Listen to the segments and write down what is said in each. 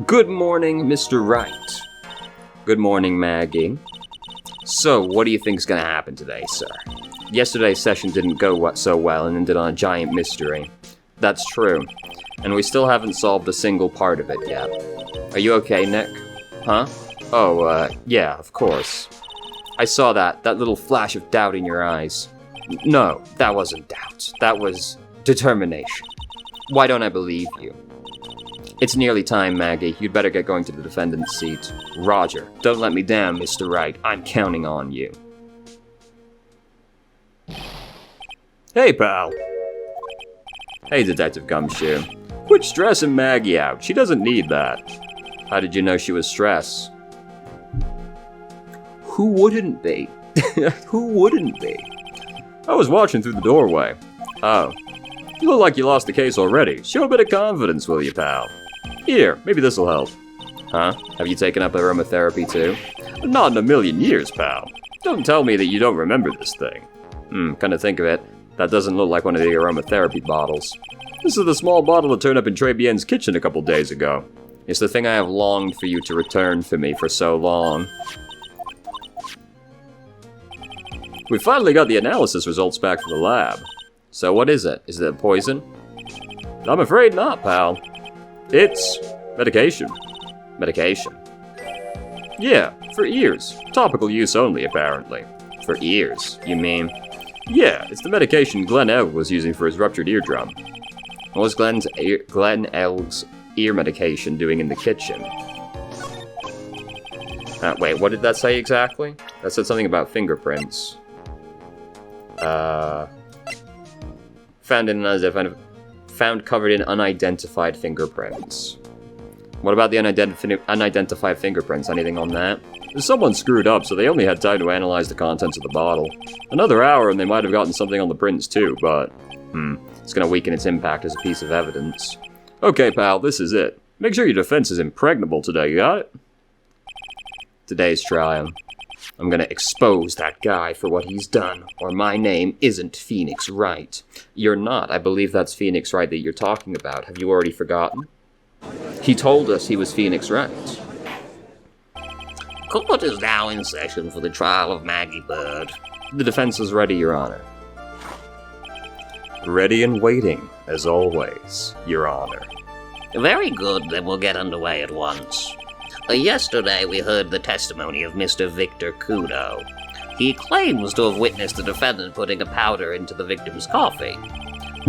Good morning, Mr. Wright. Good morning, Maggie. So, what do you think's gonna happen today, sir? Yesterday's session didn't go so well and ended on a giant mystery. That's true. And we still haven't solved a single part of it yet. Are you okay, Nick? Huh? Oh, yeah, of course. I saw that little flash of doubt in your eyes. No, that wasn't doubt. That was determination. Why don't I believe you? It's nearly time, Maggie. You'd better get going to the defendant's seat. Roger. Don't let me down, Mr. Wright. I'm counting on you. Hey, pal. Hey, Detective Gumshoe. Quit stressing Maggie out. She doesn't need that. How did you know she was stressed? Who wouldn't be? Who wouldn't be? I was watching through the doorway. Oh. You look like you lost the case already. Show a bit of confidence, will you, pal? Here, maybe this'll help. Huh? Have you taken up aromatherapy too? Not in a million years, pal. Don't tell me that you don't remember this thing. Come to think of it, that doesn't look like one of the aromatherapy bottles. This is the small bottle that turned up in Tribulations' kitchen a couple days ago. It's the thing I have longed for you to return for me for so long. We finally got the analysis results back from the lab. So what is it? Is it a poison? I'm afraid not, pal. It's medication. Medication? Yeah, for ears. Topical use only, apparently. For ears, you mean? Yeah, it's the medication Glenn Elg was using for his ruptured eardrum. What was Glenn Elg's ear medication doing in the kitchen? Wait, what did that say exactly? That said something about fingerprints. Found covered in unidentified fingerprints. What about the unidentified fingerprints? Anything on that? Someone screwed up, so they only had time to analyze the contents of the bottle. Another hour and they might have gotten something on the prints too, but... it's gonna weaken its impact as a piece of evidence. Okay, pal, this is it. Make sure your defense is impregnable today, you got it? Today's trial. I'm gonna expose that guy for what he's done, or my name isn't Phoenix Wright. You're not. I believe that's Phoenix Wright that you're talking about. Have you already forgotten? He told us he was Phoenix Wright. Court is now in session for the trial of Maggie Bird. The defense is ready, Your Honor. Ready and waiting, as always, Your Honor. Very good, then we'll get underway at once. Yesterday we heard the testimony of Mr. Victor Kudo. He claims to have witnessed the defendant putting a powder into the victim's coffee.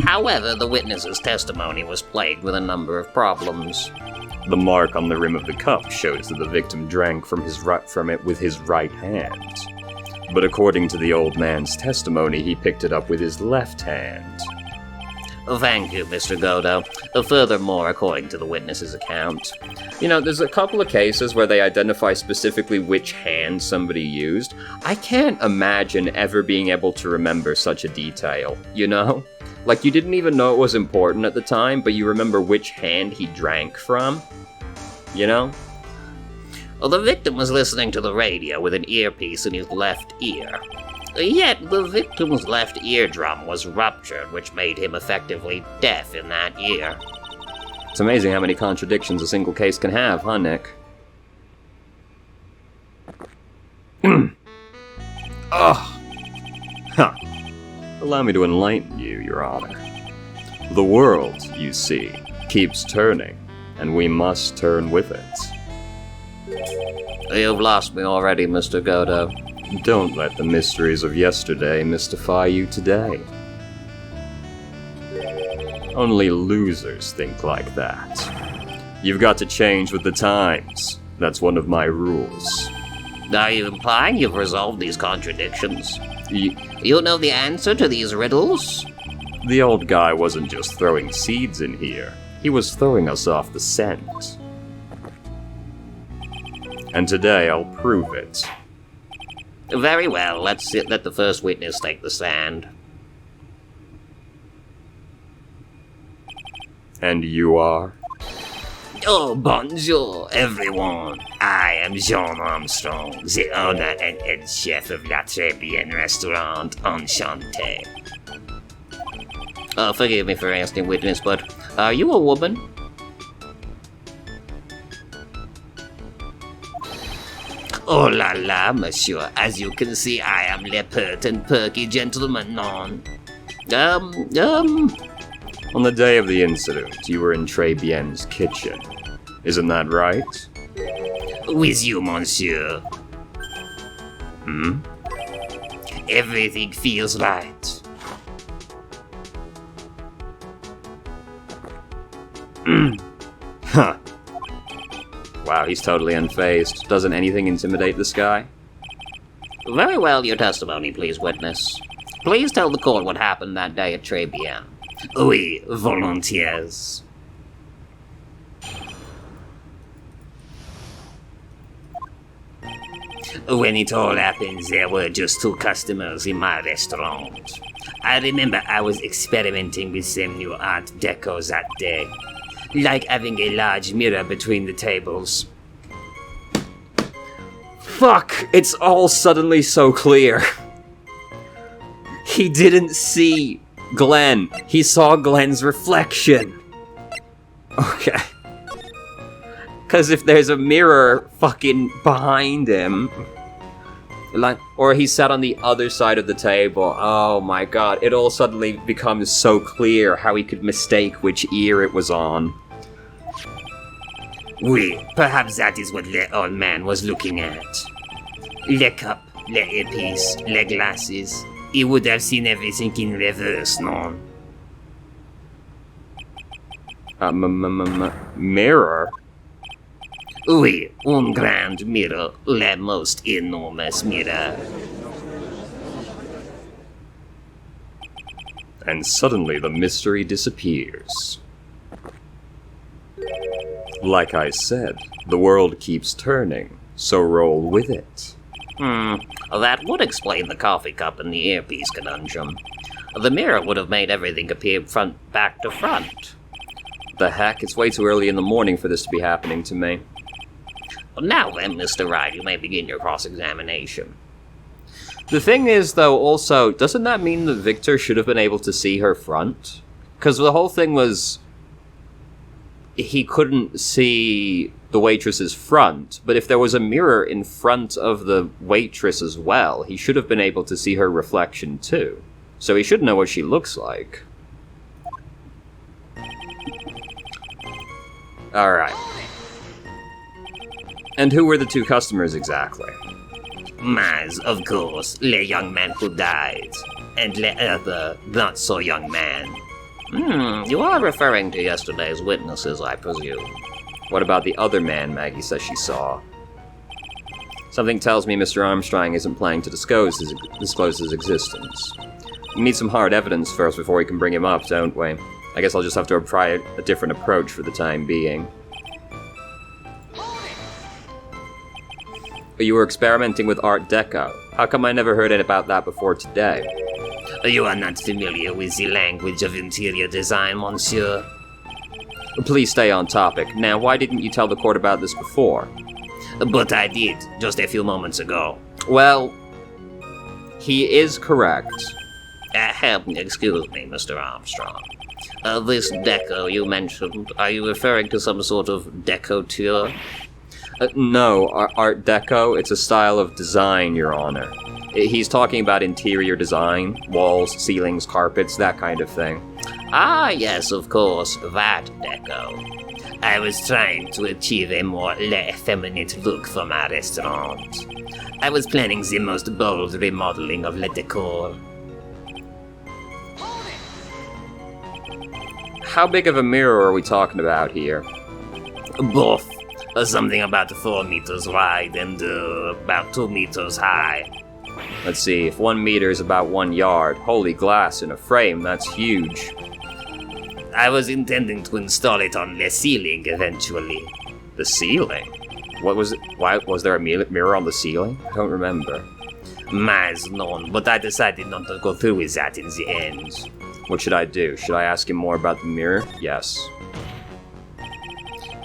However, the witness's testimony was plagued with a number of problems. The mark on the rim of the cup shows that the victim drank from it with his right hand. But according to the old man's testimony, he picked it up with his left hand. Thank you, Mr. Godo. Furthermore, according to the witness's account... You know, there's a couple of cases where they identify specifically which hand somebody used. I can't imagine ever being able to remember such a detail, you know? Like, you didn't even know it was important at the time, but you remember which hand he drank from? You know? Well, the victim was listening to the radio with an earpiece in his left ear. Yet, the victim's left eardrum was ruptured, which made him effectively deaf in that ear. It's amazing how many contradictions a single case can have, huh, Nick? Ugh. Huh. Allow me to enlighten you, Your Honor. The world, you see, keeps turning, and we must turn with it. You've lost me already, Mr. Godo. Don't let the mysteries of yesterday mystify you today. Only losers think like that. You've got to change with the times. That's one of my rules. Are you implying you've resolved these contradictions? You know the answer to these riddles? The old guy wasn't just throwing seeds in here. He was throwing us off the scent. And today I'll prove it. Very well, let the first witness take the stand. And you are? Oh, bonjour, everyone. I am Jean Armstrong, the owner and head chef of La Tribulations restaurant. Enchanté. Forgive me for asking, witness, but are you a woman? Oh la la, monsieur. As you can see, I am le pert and perky gentleman, non. On the day of the incident, you were in Tribulations' kitchen. Isn't that right? With you, monsieur. Hmm? Everything feels right. Huh. Wow, he's totally unfazed. Doesn't anything intimidate this guy? Very well, your testimony, please, witness. Please tell the court what happened that day at Tribulations. Oui, volontiers. When it all happened, there were just 2 customers in my restaurant. I remember I was experimenting with some new art deco that day, like having a large mirror between the tables. Fuck! It's all suddenly so clear. He didn't see Glenn. He saw Glenn's reflection. Okay. Because if there's a mirror fucking behind him, like, or he sat on the other side of the table, oh my god, it all suddenly becomes so clear how he could mistake which ear it was on. Oui, perhaps that is what the old man was looking at. Le cup, le earpiece, le glasses. He would have seen everything in reverse, non? Mirror? Oui, un grand mirror, le most enormous mirror. And suddenly the mystery disappears. Like I said, the world keeps turning, so roll with it. That would explain the coffee cup and the earpiece conundrum. The mirror would have made everything appear back to front. The heck, it's way too early in the morning for this to be happening to me. Now then, Mr. Wright, you may begin your cross-examination. The thing is, though, also, doesn't that mean that Victor should have been able to see her front? Because the whole thing was, he couldn't see the waitress's front, but if there was a mirror in front of the waitress as well, he should have been able to see her reflection too. So he should know what she looks like. Alright. And who were the 2 customers exactly? Mas, of course, the young man who died, and the other not-so-young man. You are referring to yesterday's witnesses, I presume. What about the other man Maggie says she saw? Something tells me Mr. Armstrong isn't planning to disclose his existence. We need some hard evidence first before we can bring him up, don't we? I guess I'll just have to try a different approach for the time being. But you were experimenting with Art Deco. How come I never heard about that before today? You are not familiar with the language of interior design, monsieur? Please stay on topic. Now, why didn't you tell the court about this before? But I did, just a few moments ago. Well, he is correct. Excuse me, Mr. Armstrong. This deco you mentioned, are you referring to some sort of decoteur? No, Art Deco, it's a style of design, Your Honor. He's talking about interior design, walls, ceilings, carpets, that kind of thing. Ah, yes, of course, that deco. I was trying to achieve a more effeminate look for my restaurant. I was planning the most bold remodeling of le decor. How big of a mirror are we talking about here? Both. Something about 4 meters wide and about 2 meters high. Let's see, if 1 meter is about 1 yard, holy glass in a frame, that's huge. I was intending to install it on the ceiling eventually. The ceiling? What was it? Why was there a mirror on the ceiling? I don't remember. Mas known, but I decided not to go through with that in the end. What should I do? Should I ask him more about the mirror? Yes.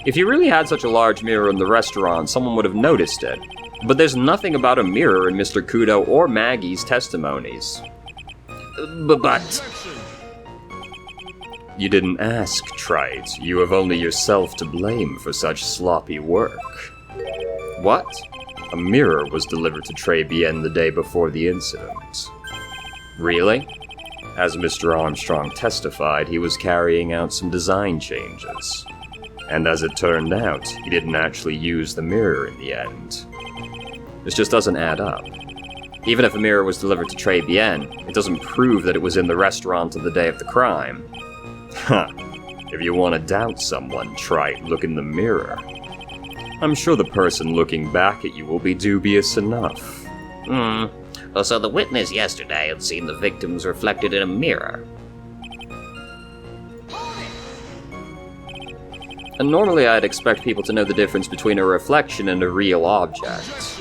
If you really had such a large mirror in the restaurant, someone would have noticed it. But there's nothing about a mirror in Mr. Kudo or Maggie's testimonies. But... You didn't ask, Trite. You have only yourself to blame for such sloppy work. What? a mirror was delivered to Tribulations the day before the incident. Really? As Mr. Armstrong testified, he was carrying out some design changes. And as it turned out, he didn't actually use the mirror in the end. This just doesn't add up. Even if a mirror was delivered to Tribulations, it doesn't prove that it was in the restaurant on the day of the crime. Huh. If you want to doubt someone, try look in the mirror. I'm sure the person looking back at you will be dubious enough. Well, so the witness yesterday had seen the victims reflected in a mirror. And normally I'd expect people to know the difference between a reflection and a real object.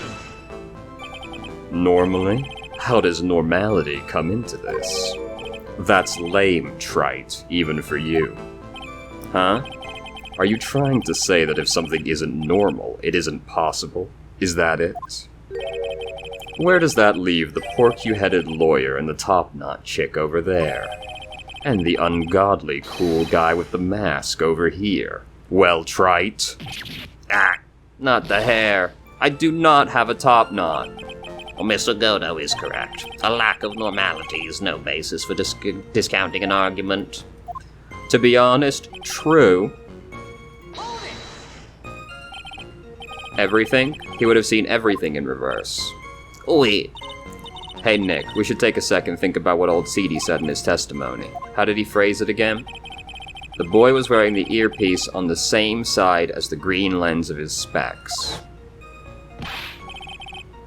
Normally? How does normality come into this? That's lame, trite, even for you. Huh? Are you trying to say that if something isn't normal, it isn't possible? Is that it? Where does that leave the porky-headed lawyer and the top-knot chick over there? And the ungodly cool guy with the mask over here? Well, trite? Ah, Not the hair. I do not have a top knot. well, Mr. Godo is correct. A lack of normality is no basis for discounting an argument. To be honest, true. Everything? He would have seen everything in reverse. Oui. Hey Nick, we should take a second and think about what old Seedy said in his testimony. How did he phrase it again? The boy was wearing the earpiece on the same side as the green lens of his specs.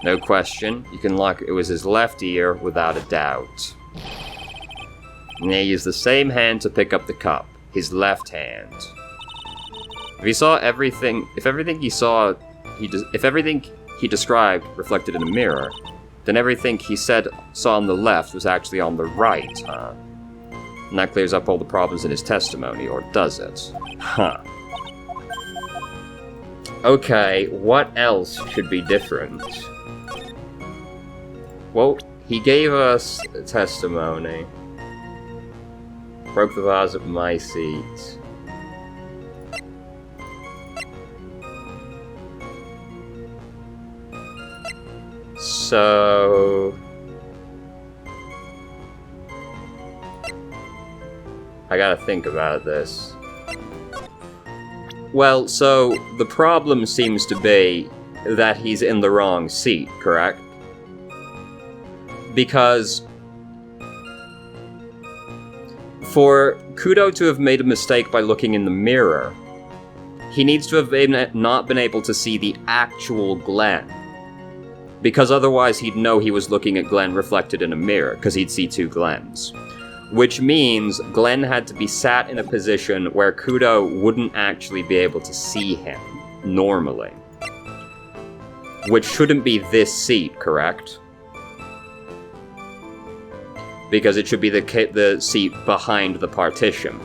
No question, you can lock it was his left ear without a doubt. And he used the same hand to pick up the cup, his left hand. If everything he described reflected in a mirror, then everything he saw on the left was actually on the right, huh? And that clears up all the problems in his testimony, or does it? Huh. Okay, what else should be different? Well, he gave us a testimony. Broke the vase at my seat. So... I gotta think about this. Well, so the problem seems to be that he's in the wrong seat, correct? Because for Kudo to have made a mistake by looking in the mirror, he needs to have not been able to see the actual Glenn. Because otherwise he'd know he was looking at Glenn reflected in a mirror, because he'd see two Glens. Which means Glenn had to be sat in a position where Kudo wouldn't actually be able to see him, normally. Which shouldn't be this seat, correct? Because it should be the seat behind the partition.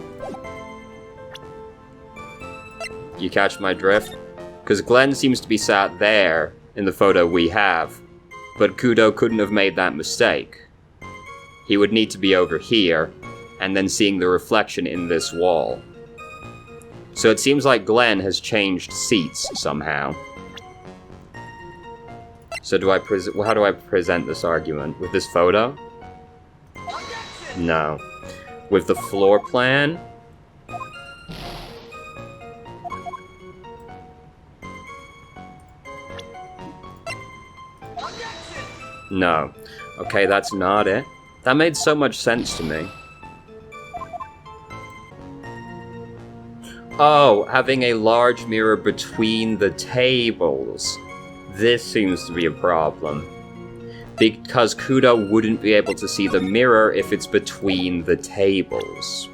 You catch my drift? Because Glenn seems to be sat there in the photo we have, but Kudo couldn't have made that mistake. He would need to be over here, and then seeing the reflection in this wall. So it seems like Glenn has changed seats somehow. So how do I present this argument? With this photo? No. With the floor plan? No. Okay, that's not it. That made so much sense to me. Oh, having a large mirror between the tables. This seems to be a problem. Because Kudo wouldn't be able to see the mirror if it's between the tables.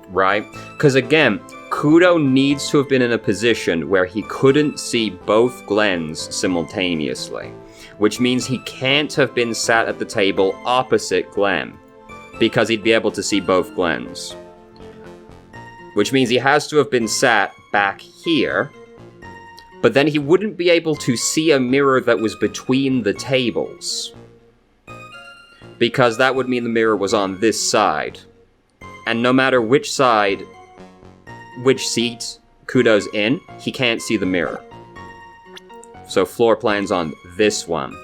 Right? Because again, Kudo needs to have been in a position where he couldn't see both Glens simultaneously. Which means he can't have been sat at the table opposite Glenn, because he'd be able to see both Glens. Which means he has to have been sat back here, but then he wouldn't be able to see a mirror that was between the tables. Because that would mean the mirror was on this side. And no matter which seat Kudo's in, he can't see the mirror. So floor plan's on this one.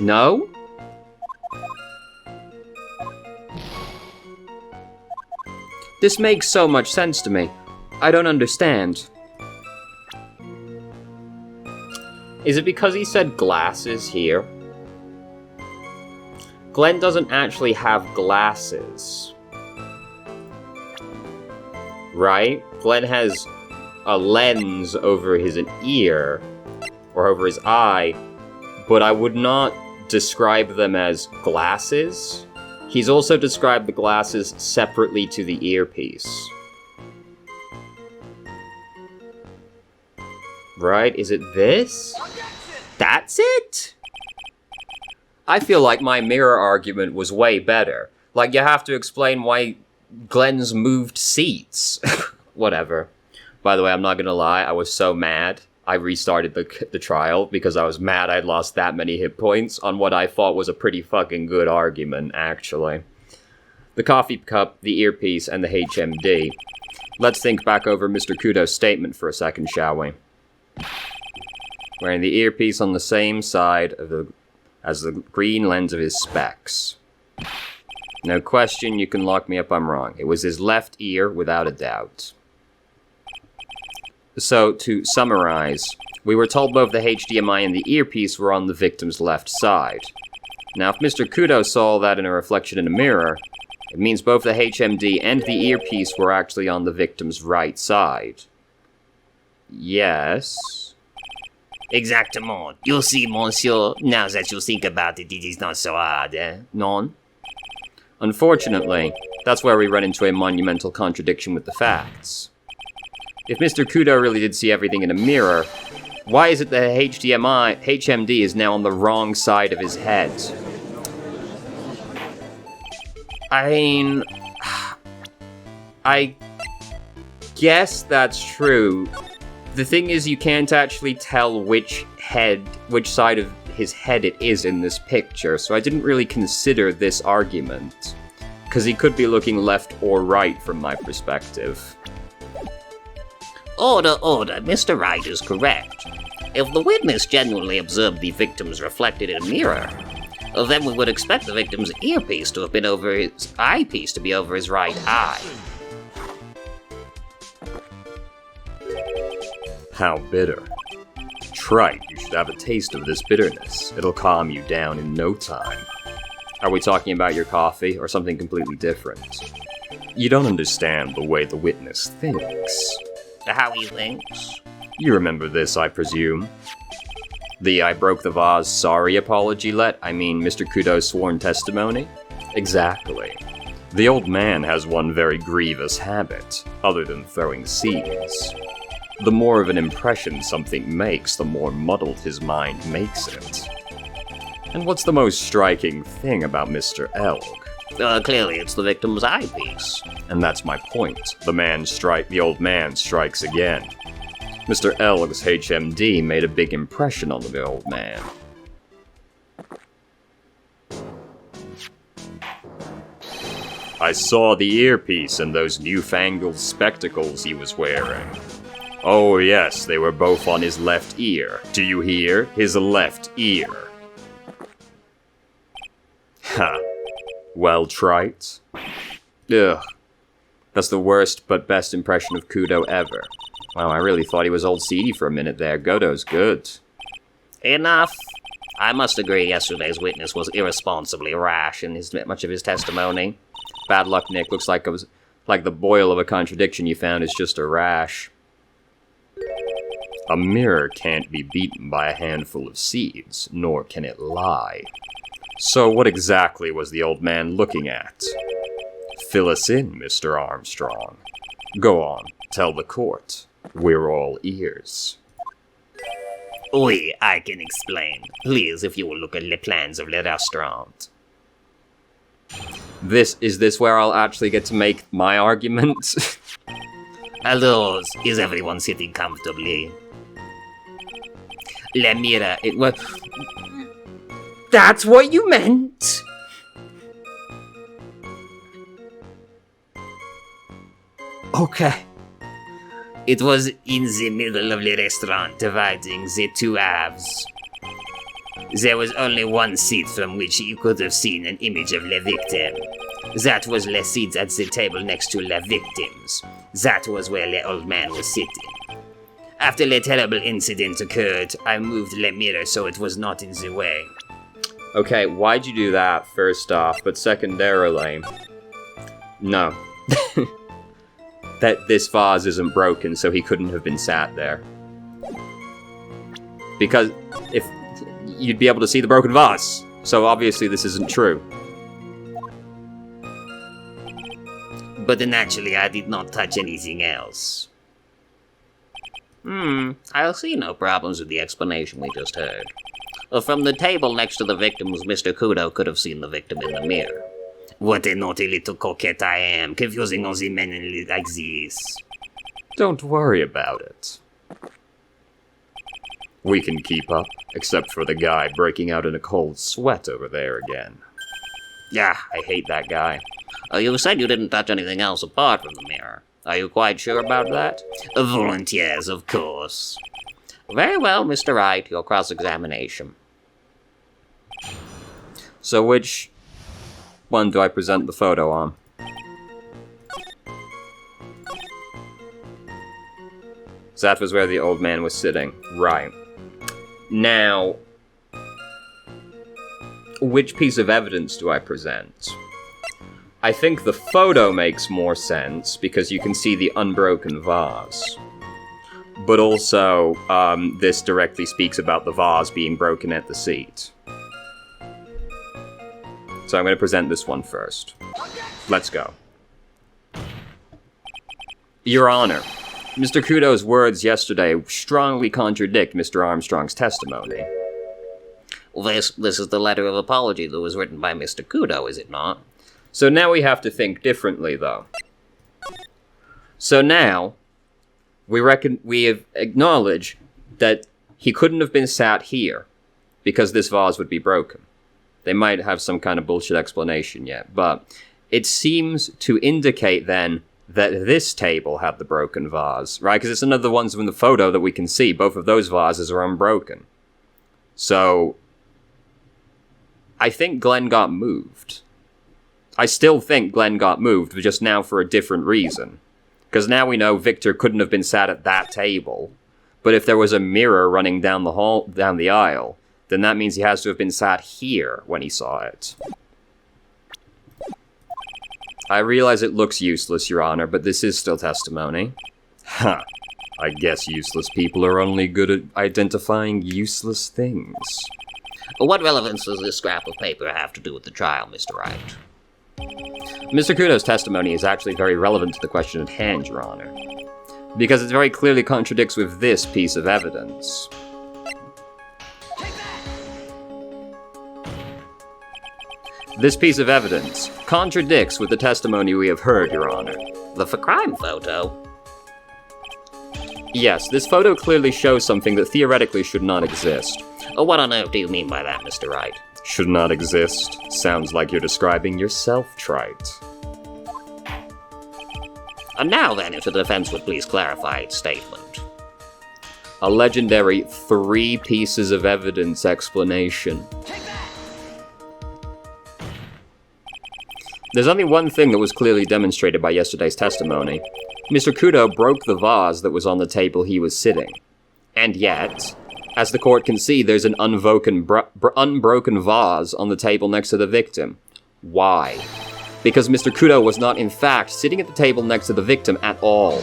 No? This makes so much sense to me. I don't understand. Is it because he said glasses here? Glenn doesn't actually have glasses. Right? Glenn has a lens over his ear, or over his eye, but I would not describe them as glasses. He's also described the glasses separately to the earpiece. Right? Is it this? That's it? I feel like my mirror argument was way better. Like, you have to explain why Glenn's moved seats. Whatever. By the way, I'm not gonna lie, I was so mad. I restarted the trial because I was mad I'd lost that many hit points on what I thought was a pretty fucking good argument, actually. The coffee cup, the earpiece, and the HMD. Let's think back over Mr. Kudo's statement for a second, shall we? Wearing the earpiece on the same side as the green lens of his specs. No question, you can lock me up, I'm wrong. It was his left ear, without a doubt. So, to summarize, we were told both the HDMI and the earpiece were on the victim's left side. Now, if Mr. Kudo saw that in a reflection in a mirror, it means both the HMD and the earpiece were actually on the victim's right side. Yes? Exactement. You see, monsieur, now that you think about it, it is not so hard, eh? Non? Unfortunately, that's where we run into a monumental contradiction with the facts. If Mr. Kudo really did see everything in a mirror, why is it the HMD is now on the wrong side of his head? I mean, I guess that's true. The thing is, you can't actually tell which side of his head it is in this picture, so I didn't really consider this argument. Because he could be looking left or right from my perspective. Order, Mr. Wright is correct. If the witness genuinely observed the victim's reflected in a mirror, then we would expect the victim's earpiece to have been over his eyepiece to be over his right eye. How bitter. Trite, you should have a taste of this bitterness. It'll calm you down in no time. Are we talking about your coffee, or something completely different? You don't understand the way the witness thinks. How he thinks? You remember this, I presume. The I broke the vase sorry apology Mr. Kudo's sworn testimony? Exactly. The old man has one very grievous habit, other than throwing seeds. The more of an impression something makes, the more muddled his mind makes it. And what's the most striking thing about Mr. Elg? Clearly it's the victim's eyepiece. And that's my point. The old man strikes again. Mr. Elg's HMD made a big impression on the old man. I saw the earpiece and those newfangled spectacles he was wearing. Oh yes, they were both on his left ear. Do you hear? His left ear. Ha. Well, Trite. Ugh. That's the worst but best impression of Kudo ever. Wow, I really thought he was old seedy for a minute there. Godo's good. Enough. I must agree yesterday's witness was irresponsibly rash in much of his testimony. Bad luck, Nick. Looks like the boil of a contradiction you found is just a rash. A mirror can't be beaten by a handful of seeds, nor can it lie. So what exactly was the old man looking at? Fill us in, Mr. Armstrong. Go on, tell the court. We're all ears. Oui, I can explain. Please, if you will look at the plans of the restaurant. Is this where I'll actually get to make my argument? Alors, is everyone sitting comfortably? La mirror, it was... That's what you meant! Okay. It was in the middle of the restaurant, dividing the two halves. There was only one seat from which you could have seen an image of the victim. That was the seat at the table next to the victims. That was where the old man was sitting. After the terrible incident occurred, I moved the mirror so it was not in the way. Okay, why'd you do that, first off? But secondarily, no. That this vase isn't broken, so he couldn't have been sat there. Because if you'd be able to see the broken vase, so obviously this isn't true. But naturally, I did not touch anything else. I see no problems with the explanation we just heard. From the table next to the victims, Mr. Kudo could have seen the victim in the mirror. What a naughty little coquette I am, confusing all the men like this. Don't worry about it. We can keep up, except for the guy breaking out in a cold sweat over there again. Yeah, I hate that guy. You said you didn't touch anything else apart from the mirror. Are you quite sure about that? Volunteers, of course. Very well, Mr. Wright, your cross-examination. So which one do I present the photo on? So that was where the old man was sitting. Right. Now, which piece of evidence do I present? I think the photo makes more sense because you can see the unbroken vase. But also, this directly speaks about the vase being broken at the seat. So I'm going to present this one first. Let's go. Your Honor, Mr. Kudo's words yesterday strongly contradict Mr. Armstrong's testimony. This is the letter of apology that was written by Mr. Kudo, is it not? So now we have to think differently, though. So now, we have acknowledged that he couldn't have been sat here, because this vase would be broken. They might have some kind of bullshit explanation yet, but it seems to indicate then that this table had the broken vase, right? Because it's another the ones from the photo that we can see. Both of those vases are unbroken. So, I think Glenn got moved. I still think Glenn got moved, but just now for a different reason. Because now we know Victor couldn't have been sat at that table. But if there was a mirror running down the aisle, then that means he has to have been sat here when he saw it. I realize it looks useless, Your Honor, but this is still testimony. Ha! I guess useless people are only good at identifying useless things. What relevance does this scrap of paper have to do with the trial, Mr. Wright? Mr. Kudo's testimony is actually very relevant to the question at hand, Your Honor, because it very clearly contradicts with this piece of evidence. This piece of evidence contradicts with the testimony we have heard, Your Honor. The crime photo? Yes, this photo clearly shows something that theoretically should not exist. What on earth do you mean by that, Mr. Wright? Should not exist? Sounds like you're describing yourself, Trite. And now then, if the defense would please clarify its statement. A legendary 3 pieces of evidence explanation. There's only one thing that was clearly demonstrated by yesterday's testimony. Mr. Kudo broke the vase that was on the table he was sitting. And yet, as the court can see, there's an unbroken vase on the table next to the victim. Why? Because Mr. Kudo was not, in fact, sitting at the table next to the victim at all.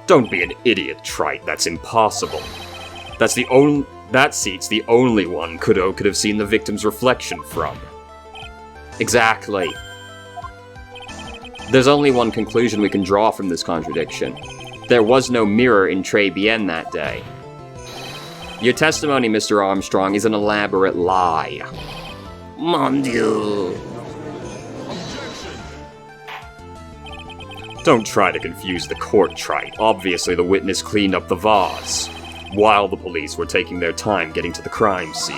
Don't be an idiot, Trite. That's impossible. That seat's the only one Kudo could have seen the victim's reflection from. Exactly. There's only one conclusion we can draw from this contradiction. There was no mirror in Très Bien that day. Your testimony, Mr. Armstrong, is an elaborate lie. Mon Dieu. Don't try to confuse the court, Trite. Obviously the witness cleaned up the vase, while the police were taking their time getting to the crime scene.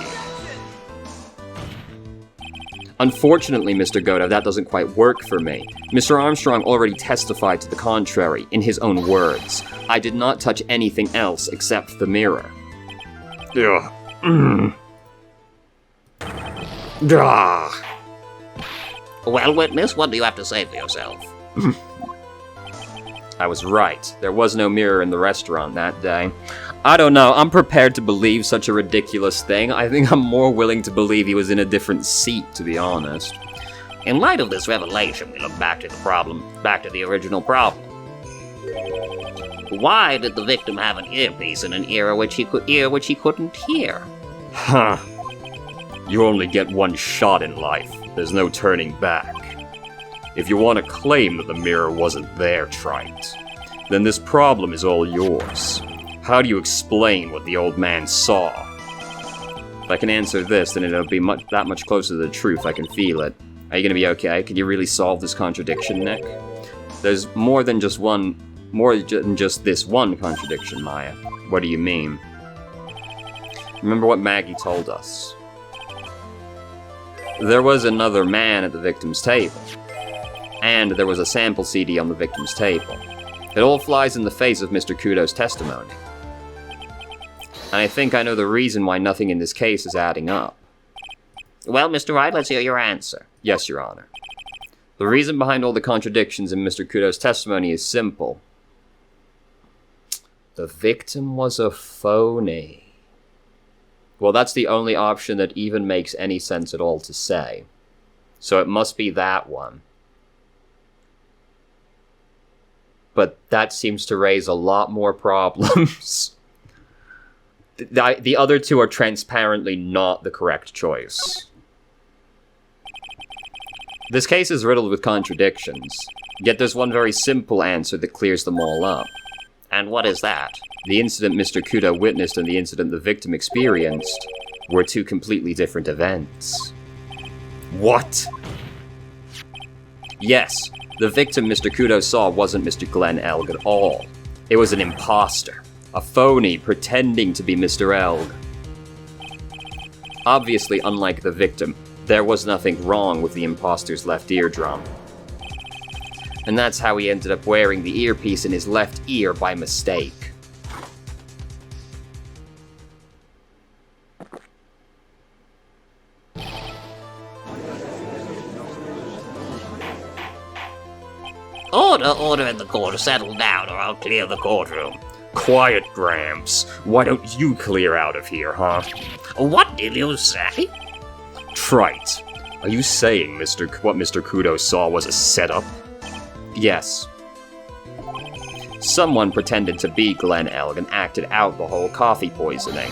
Unfortunately, Mr. Godo, that doesn't quite work for me. Mr. Armstrong already testified to the contrary, in his own words. I did not touch anything else except the mirror. Ugh. Ugh. Well, witness, what do you have to say for yourself? I was right. There was no mirror in the restaurant that day. I don't know, I'm prepared to believe such a ridiculous thing. I think I'm more willing to believe he was in a different seat, to be honest. In light of this revelation, we look back to the original problem. Why did the victim have an earpiece in an ear which he couldn't hear? Huh. You only get one shot in life. There's no turning back. If you want to claim that the mirror wasn't there, Wright, then this problem is all yours. How do you explain what the old man saw? If I can answer this, then it'll be that much closer to the truth. I can feel it. Are you gonna be okay? Can you really solve this contradiction, Nick? There's more than just this one contradiction, Maya. What do you mean? Remember what Maggie told us. There was another man at the victim's table. And there was a sample CD on the victim's table. It all flies in the face of Mr. Kudo's testimony. And I think I know the reason why nothing in this case is adding up. Well, Mr. Wright, let's hear your answer. Yes, Your Honor. The reason behind all the contradictions in Mr. Kudo's testimony is simple. The victim was a phony. Well, that's the only option that even makes any sense at all to say. So it must be that one. But that seems to raise a lot more problems. The other two are transparently not the correct choice. This case is riddled with contradictions, yet there's one very simple answer that clears them all up. And what is that? The incident Mr. Kudo witnessed and the incident the victim experienced were two completely different events. What? Yes, the victim Mr. Kudo saw wasn't Mr. Glenn Elg at all. It was an imposter, a phony pretending to be Mr. Elg. Obviously, unlike the victim, there was nothing wrong with the imposter's left eardrum. And that's how he ended up wearing the earpiece in his left ear by mistake. Order in the court. Settle down or I'll clear the courtroom. Quiet, Gramps. Why don't you clear out of here, huh? What did you say? Trite. Are you saying what Mr. Kudo saw was a setup? Yes. Someone pretended to be Glenn Elg and acted out the whole coffee poisoning.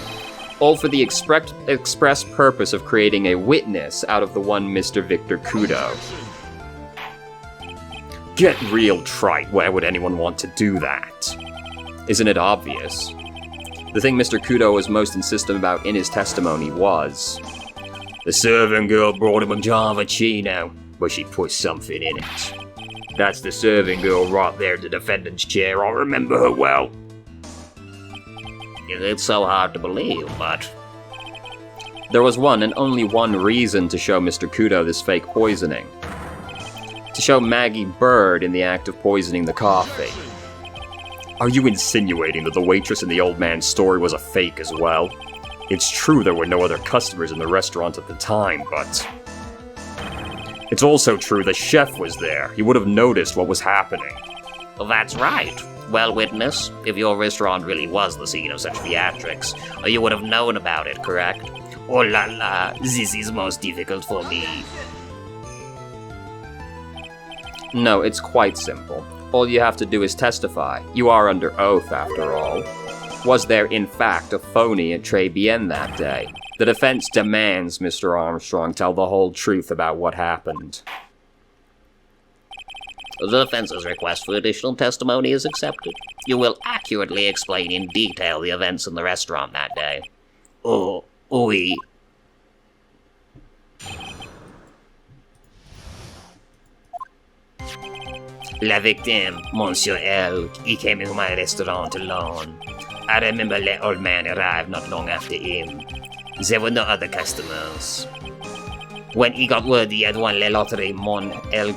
All for the express purpose of creating a witness out of the one Mr. Victor Kudo. Get real, Trite. Why would anyone want to do that? Isn't it obvious? The thing Mr. Kudo was most insistent about in his testimony was... The serving girl brought him a Javachino, but she put something in it. That's the serving girl right there in the defendant's chair. I remember her well. It's so hard to believe, but... There was one and only one reason to show Mr. Kudo this fake poisoning. To show Maggie Bird in the act of poisoning the coffee. Are you insinuating that the waitress in the old man's story was a fake as well? It's true there were no other customers in the restaurant at the time, but... It's also true the chef was there. He would have noticed what was happening. Well, that's right. Well, witness, if your restaurant really was the scene of such theatrics, you would have known about it, correct? Oh la la, this is most difficult for me. No, it's quite simple. All you have to do is testify. You are under oath, after all. Was there, in fact, a phony at Très Bien that day? The defense demands Mr. Armstrong tell the whole truth about what happened. The defense's request for additional testimony is accepted. You will accurately explain in detail the events in the restaurant that day. Oh, oui. La victime, Monsieur Elk, he came into my restaurant alone. I remember the old man arrived not long after him. There were no other customers. When he got word he had won the lottery, Mon-El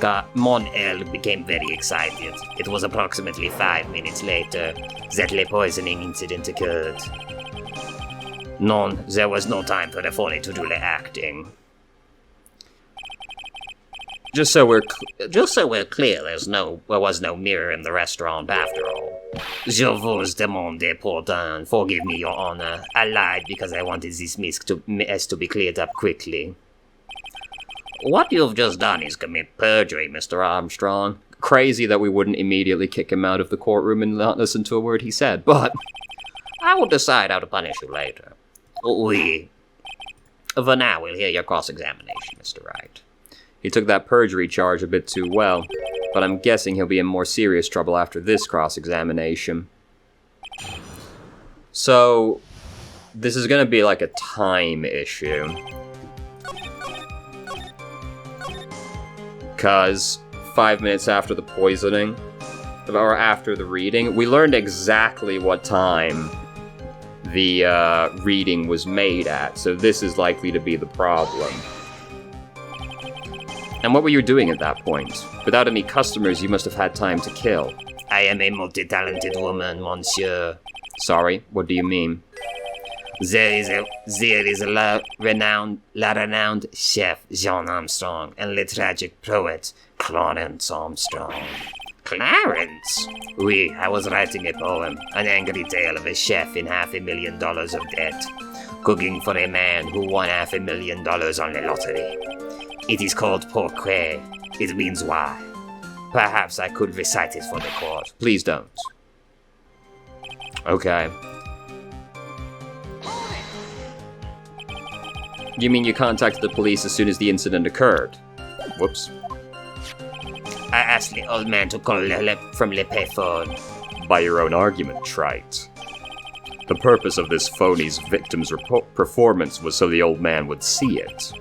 became very excited. It was approximately 5 minutes later that the poisoning incident occurred. None, there was no time for the phony to do the acting. Just so we're clear, there was no mirror in the restaurant after all. Je vous demande, pardon. Forgive me, Your Honor. I lied because I wanted this mess to be cleared up quickly. What you've just done is commit perjury, Mr. Armstrong. Crazy that we wouldn't immediately kick him out of the courtroom and not listen to a word he said, but I will decide how to punish you later. Oui. For now, we'll hear your cross-examination, Mr. Wright. He took that perjury charge a bit too well, but I'm guessing he'll be in more serious trouble after this cross-examination. So, this is gonna be like a time issue. 'Cause 5 minutes after the poisoning, or after the reading, we learned exactly what time the reading was made at, so this is likely to be the problem. And what were you doing at that point? Without any customers, you must have had time to kill. I am a multi-talented woman, monsieur. Sorry, what do you mean? There is a renowned chef, Jean Armstrong, and the tragic poet, Clarence Armstrong. Clarence? Oui, I was writing a poem, an angry tale of a chef in $500,000 of debt, cooking for a man who won $500,000 on the lottery. It is called Pourquoi. It means why. Perhaps I could recite it for the court. Please don't. Okay. You mean you contacted the police as soon as the incident occurred? Whoops. I asked the old man to call from the payphone. By your own argument, Trite. The purpose of this phony's victim's performance was so the old man would see it.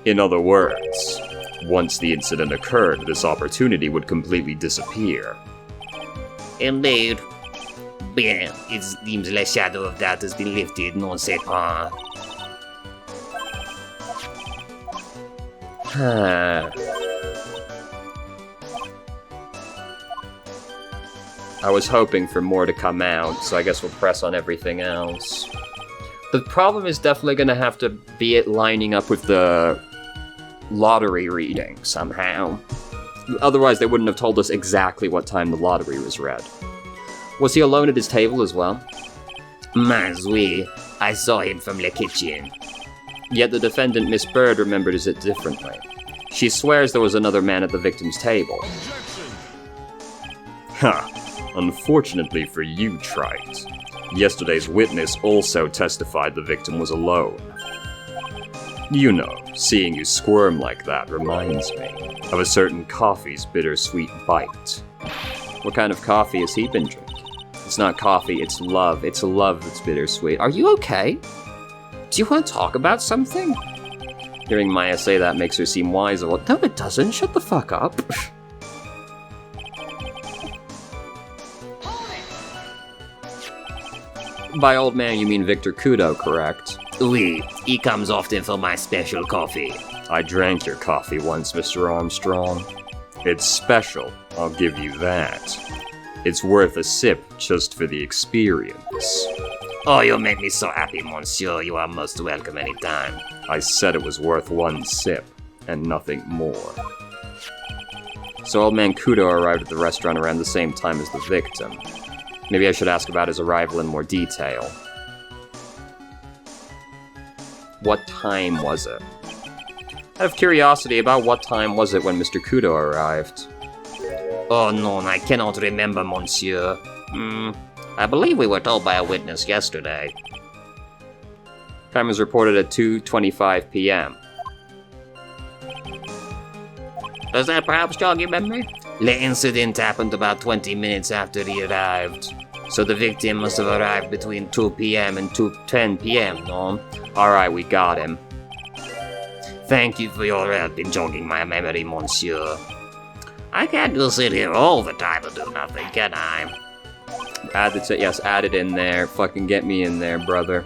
In other words, once the incident occurred, this opportunity would completely disappear. Indeed. Bien, it seems the shadow of doubt has been lifted, non c'est pas. I was hoping for more to come out, so I guess we'll press on everything else. The problem is definitely going to have to be it lining up with the lottery reading somehow. Otherwise, they wouldn't have told us exactly what time the lottery was read. Was he alone at his table as well? Mais oui, I saw him from the kitchen. Yet the defendant, Miss Bird, remembered it differently. She swears there was another man at the victim's table. Ha! Unfortunately for you, Trite. Yesterday's witness also testified the victim was alone. You know, seeing you squirm like that reminds me of a certain coffee's bittersweet bite. What kind of coffee has he been drinking? It's not coffee, it's love. It's love that's bittersweet. Are you okay? Do you want to talk about something? Hearing Maya say that makes her seem wiser. No, it doesn't. Shut the fuck up. By old man, you mean Victor Kudo, correct? Oui, he comes often for my special coffee. I drank your coffee once, Mr. Armstrong. It's special, I'll give you that. It's worth a sip just for the experience. Oh, you make me so happy, monsieur. You are most welcome anytime. I said it was worth one sip, and nothing more. So old man Kudo arrived at the restaurant around the same time as the victim. Maybe I should ask about his arrival in more detail. What time was it? Out of curiosity, about what time was it when Mr. Kudo arrived? Oh no, I cannot remember, monsieur. I believe we were told by a witness yesterday. Time was reported at 2:25 p.m. Does that perhaps jog your memory? The incident happened about 20 minutes after he arrived. So the victim must have arrived between 2 p.m. and 2:10 p.m., no? Alright, we got him. Thank you for your help in jogging my memory, monsieur. I can't just sit here all the time and do nothing, can I? Add it in there. Fucking get me in there, brother.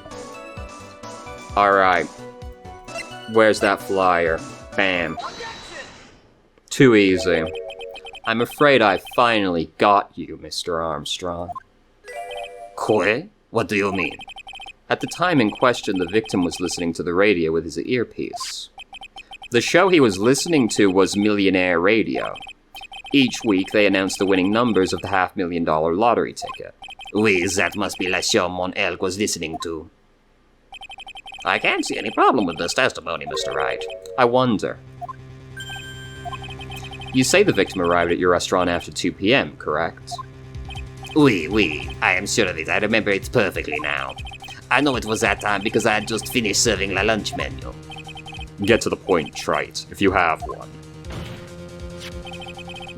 Alright. Where's that flyer? Bam. Too easy. I'm afraid I finally got you, Mr. Armstrong. Quoi? What do you mean? At the time in question, the victim was listening to the radio with his earpiece. The show he was listening to was Millionaire Radio. Each week, they announced the winning numbers of the $500,000 lottery ticket. Oui, that must be la show Mon Elk was listening to. I can't see any problem with this testimony, Mr. Wright. I wonder. You say the victim arrived at your restaurant after 2 p.m., correct? Oui, I am sure of it. I remember it perfectly now. I know it was that time because I had just finished serving la lunch menu. Get to the point, trite, if you have one.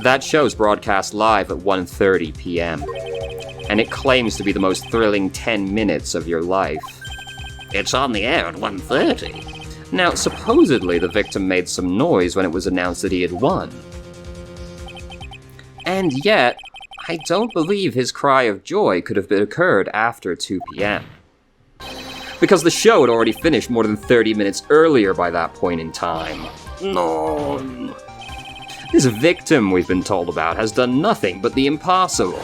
That show's broadcast live at 1:30 p.m., and it claims to be the most thrilling 10 minutes of your life. It's on the air at 1:30. Now, supposedly the victim made some noise when it was announced that he had won. And yet, I don't believe his cry of joy could have occurred after 2 p.m. Because the show had already finished more than 30 minutes earlier by that point in time. No. This victim we've been told about has done nothing but the impossible.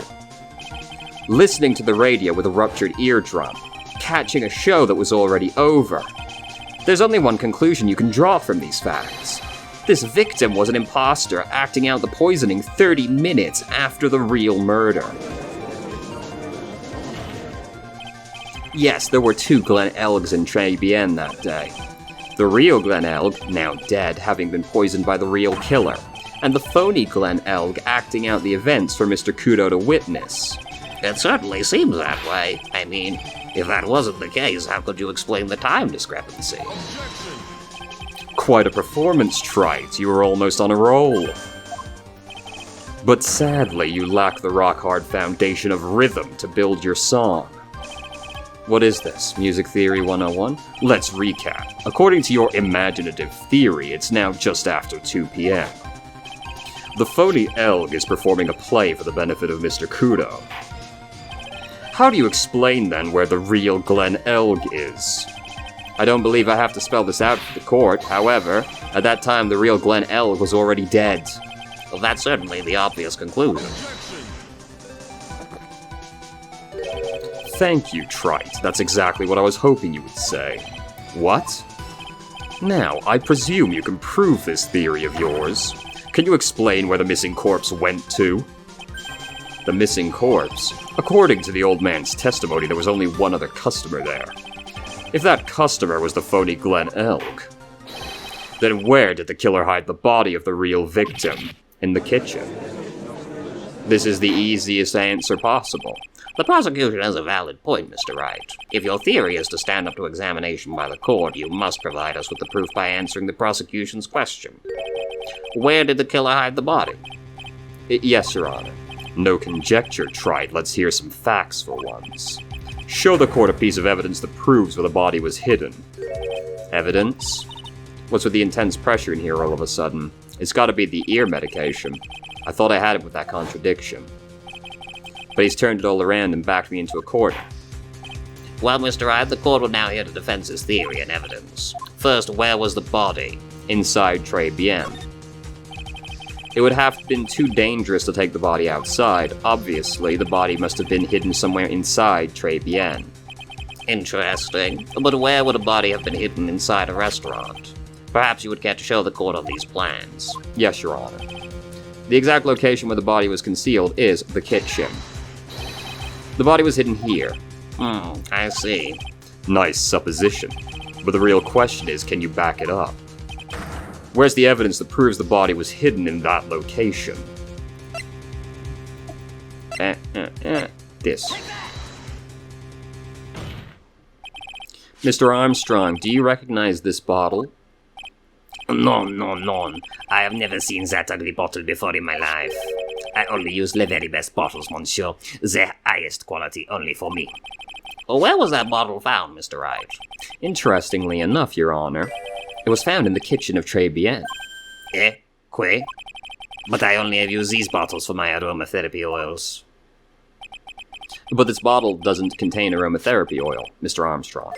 Listening to the radio with a ruptured eardrum, catching a show that was already over. There's only one conclusion you can draw from these facts. This victim was an imposter acting out the poisoning 30 minutes after the real murder. Yes, there were 2 Glen Elgs in Tribulations that day. The real Glen Elg, now dead, having been poisoned by the real killer, and the phony Glen Elg acting out the events for Mr. Kudo to witness. It certainly seems that way. I mean, if that wasn't the case, how could you explain the time discrepancy? Quite a performance, Trite. You were almost on a roll. But sadly, you lack the rock-hard foundation of rhythm to build your song. What is this, Music Theory 101? Let's recap. According to your imaginative theory, it's now just after 2 p.m. The phony Elg is performing a play for the benefit of Mr. Kudo. How do you explain, then, where the real Glen Elg is? I don't believe I have to spell this out for the court, however, at that time the real Glen Elg was already dead. Well, that's certainly the obvious conclusion. Thank you, Trite. That's exactly what I was hoping you would say. What? Now, I presume you can prove this theory of yours. Can you explain where the missing corpse went to? The missing corpse? According to the old man's testimony, there was only one other customer there. If that customer was the phony Glen Elg, then where did the killer hide the body of the real victim? In the kitchen. This is the easiest answer possible. The prosecution has a valid point, Mr. Wright. If your theory is to stand up to examination by the court, you must provide us with the proof by answering the prosecution's question. Where did the killer hide the body? Yes, Your Honor. No conjecture, Trite. Let's hear some facts for once. Show the court a piece of evidence that proves where the body was hidden. Evidence? What's with the intense pressure in here all of a sudden? It's gotta be the ear medication. I thought I had it with that contradiction. But he's turned it all around and backed me into a court. Well, Mr. Wright, the court will now hear the defense's theory and evidence. First, where was the body? Inside Tribulations. It would have been too dangerous to take the body outside. Obviously, the body must have been hidden somewhere inside Tribulations. Interesting. But where would a body have been hidden inside a restaurant? Perhaps you would care to show the court on these plans. Yes, Your Honor. The exact location where the body was concealed is the kitchen. The body was hidden here. I see. Nice supposition. But the real question is, can you back it up? Where's the evidence that proves the body was hidden in that location? This. Mr. Armstrong, do you recognize this bottle? No. I have never seen that ugly bottle before in my life. I only use the very best bottles, monsieur. The highest quality only for me. Where was that bottle found, Mr. Wright? Interestingly enough, Your Honor, it was found in the kitchen of Tribulations. Quoi? But I only have used these bottles for my aromatherapy oils. But this bottle doesn't contain aromatherapy oil, Mr. Armstrong.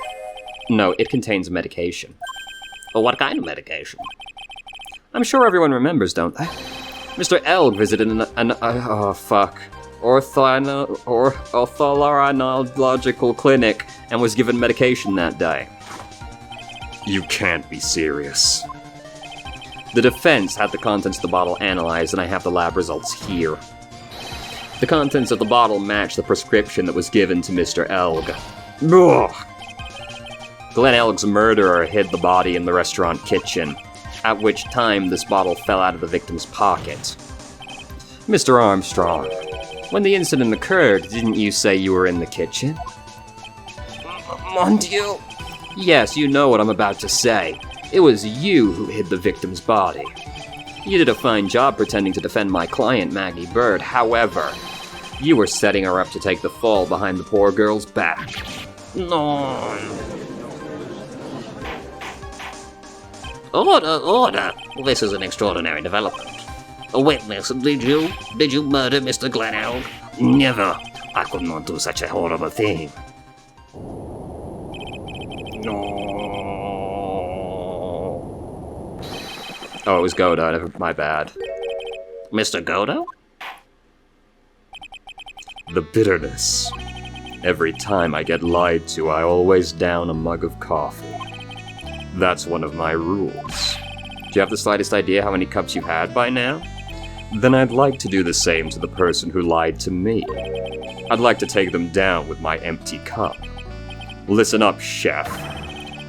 No, it contains medication. What kind of medication? I'm sure everyone remembers, don't they? Mr. Elg visited ortholaryngeological clinic and was given medication that day. You can't be serious. The defense had the contents of the bottle analyzed, and I have the lab results here. The contents of the bottle match the prescription that was given to Mr. Elg. Ugh. Glenn Elg's murderer hid the body in the restaurant kitchen, at which time this bottle fell out of the victim's pocket. Mr. Armstrong, when the incident occurred, didn't you say you were in the kitchen? Mon Dieu. Yes, you know what I'm about to say. It was you who hid the victim's body. You did a fine job pretending to defend my client, Maggie Bird. However, you were setting her up to take the fall behind the poor girl's back. No. Order! This is an extraordinary development. A witness, did you murder Mr. Glenn Elg? Never. I could not do such a horrible thing. No. Oh, it was Godo. My bad. Mr. Godo? The bitterness. Every time I get lied to, I always down a mug of coffee. That's one of my rules. Do you have the slightest idea how many cups you've had by now? Then I'd like to do the same to the person who lied to me. I'd like to take them down with my empty cup. Listen up, chef.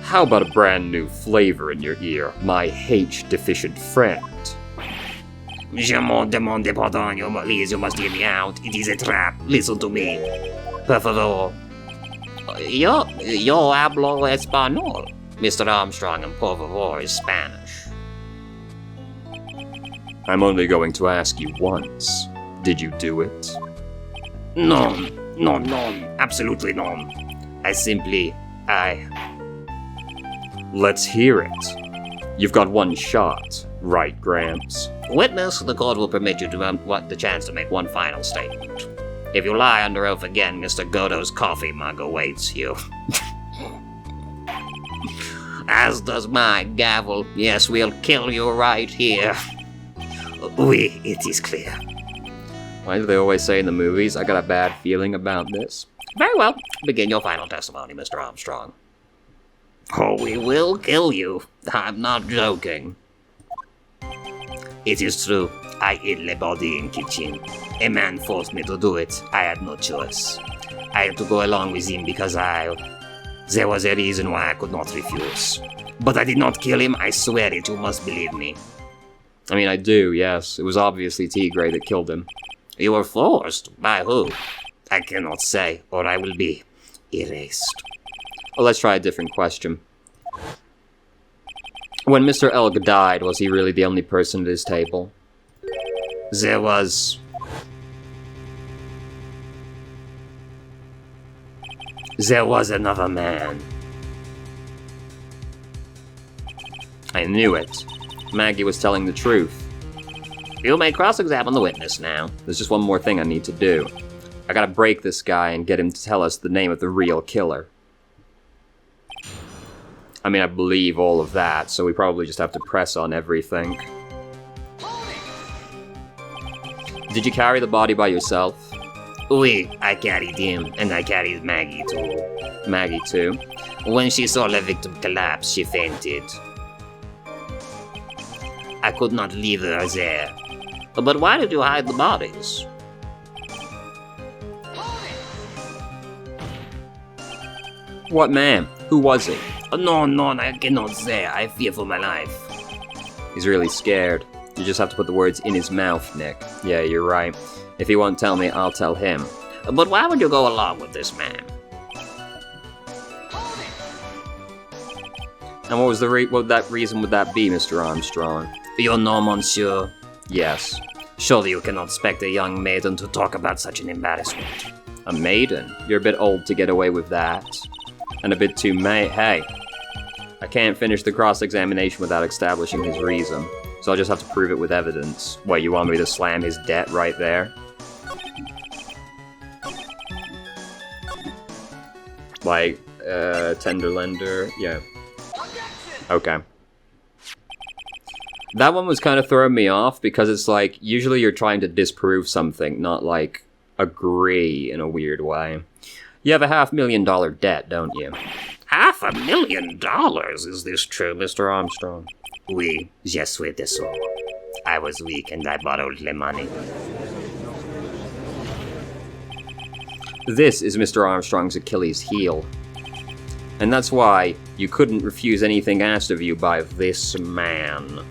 How about a brand new flavor in your ear, my H-deficient friend? Je m'en demande pardon, please, you must hear me out. It is a trap. Listen to me. Por favor. Yo hablo español. Mr. Armstrong and por favor is Spanish. I'm only going to ask you once. Did you do it? No, absolutely no. Let's hear it. You've got one shot, right, Gramps? Witness, the court will permit you to the chance to make one final statement. If you lie under oath again, Mr. Godo's coffee mug awaits you. As does my gavel. Yes, we'll kill you right here. Oui, it is clear. Why do they always say in the movies, I got a bad feeling about this? Very well. Begin your final testimony, Mr. Armstrong. Oh, we will kill you. I'm not joking. It is true. I hid the body in kitchen. A man forced me to do it. I had no choice. I had to go along with him because there was a reason why I could not refuse. But I did not kill him. I swear it. You must believe me. I mean, I do, yes. It was obviously Tigray that killed him. You were forced? By who? I cannot say, or I will be erased. Well, let's try a different question. When Mr. Elg died, was he really the only person at his table? There was another man. I knew it. Maggie was telling the truth. You may cross-examine the witness now. There's just one more thing I need to do. I gotta break this guy and get him to tell us the name of the real killer. I mean, I believe all of that, so we probably just have to press on everything. Did you carry the body by yourself? Oui, I carried him, and I carried Maggie too. Maggie too? When she saw the victim collapse, she fainted. I could not leave her there. But why did you hide the bodies? What man? Who was he? No, I cannot say. I fear for my life. He's really scared. You just have to put the words in his mouth, Nick. Yeah, you're right. If he won't tell me, I'll tell him. But why would you go along with this man? And what was the reason would that be, Mr. Armstrong? You know, monsieur. Yes. Surely you cannot expect a young maiden to talk about such an embarrassment. A maiden? You're a bit old to get away with that. And a bit too Hey, I can't finish the cross-examination without establishing his reason, so I'll just have to prove it with evidence. What, you want me to slam his debt right there? Like, tender lender? Yeah. Okay. That one was kind of throwing me off because it's like, usually you're trying to disprove something, not like agree in a weird way. You have a $500,000 debt, don't you? $500,000? Is this true, Mr. Armstrong? Oui, je suis désolé. I was weak and I borrowed the money. This is Mr. Armstrong's Achilles heel. And that's why you couldn't refuse anything asked of you by this man.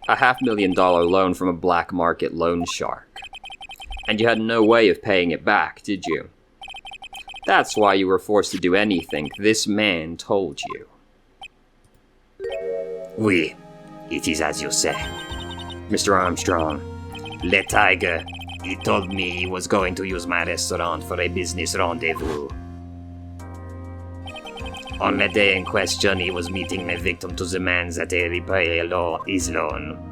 A $500,000 loan from a black market loan shark. And you had no way of paying it back, did you? That's why you were forced to do anything this man told you. Oui, it is as you say. Mr. Armstrong, Le Tiger, he told me he was going to use my restaurant for a business rendezvous. On the day in question, he was meeting my victim to the man that he repay his loan.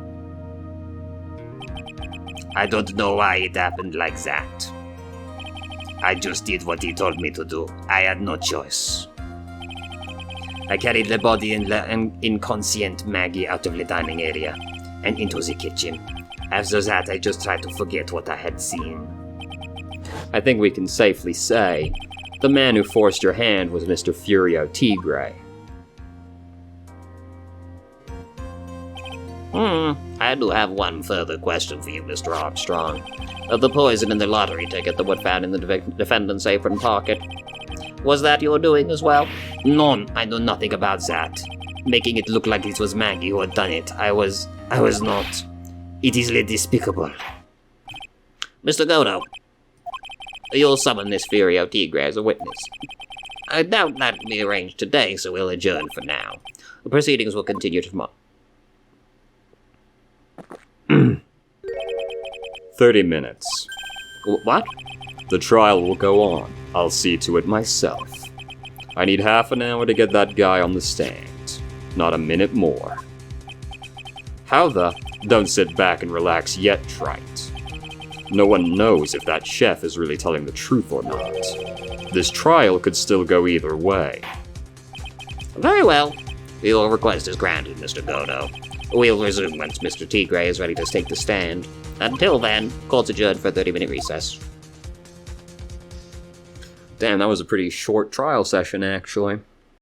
I don't know why it happened like that. I just did what he told me to do. I had no choice. I carried the body and the inconscient Maggie out of the dining area and into the kitchen. After that, I just tried to forget what I had seen. I think we can safely say the man who forced your hand was Mr. Furio Tigre. I do have one further question for you, Mr. Armstrong. The poison in the lottery ticket that was found in the defendant's apron pocket. Was that your doing as well? No, I know nothing about that. Making it look like it was Maggie who had done it. I was not. It is despicable. Mr. Godo, you'll summon this Furio Tigre as a witness. I doubt that will be arranged today, so we'll adjourn for now. The proceedings will continue tomorrow. 30 minutes. What? The trial will go on. I'll see to it myself. I need half an hour to get that guy on the stand. Not a minute more. How the? Don't sit back and relax yet, Wright. No one knows if that chef is really telling the truth or not. This trial could still go either way. Very well. Your request is granted, Mr. Godo. We'll resume once Mr. Tigre is ready to take the stand. Until then, court's adjourned for a 30-minute recess. Damn, that was a pretty short trial session, actually.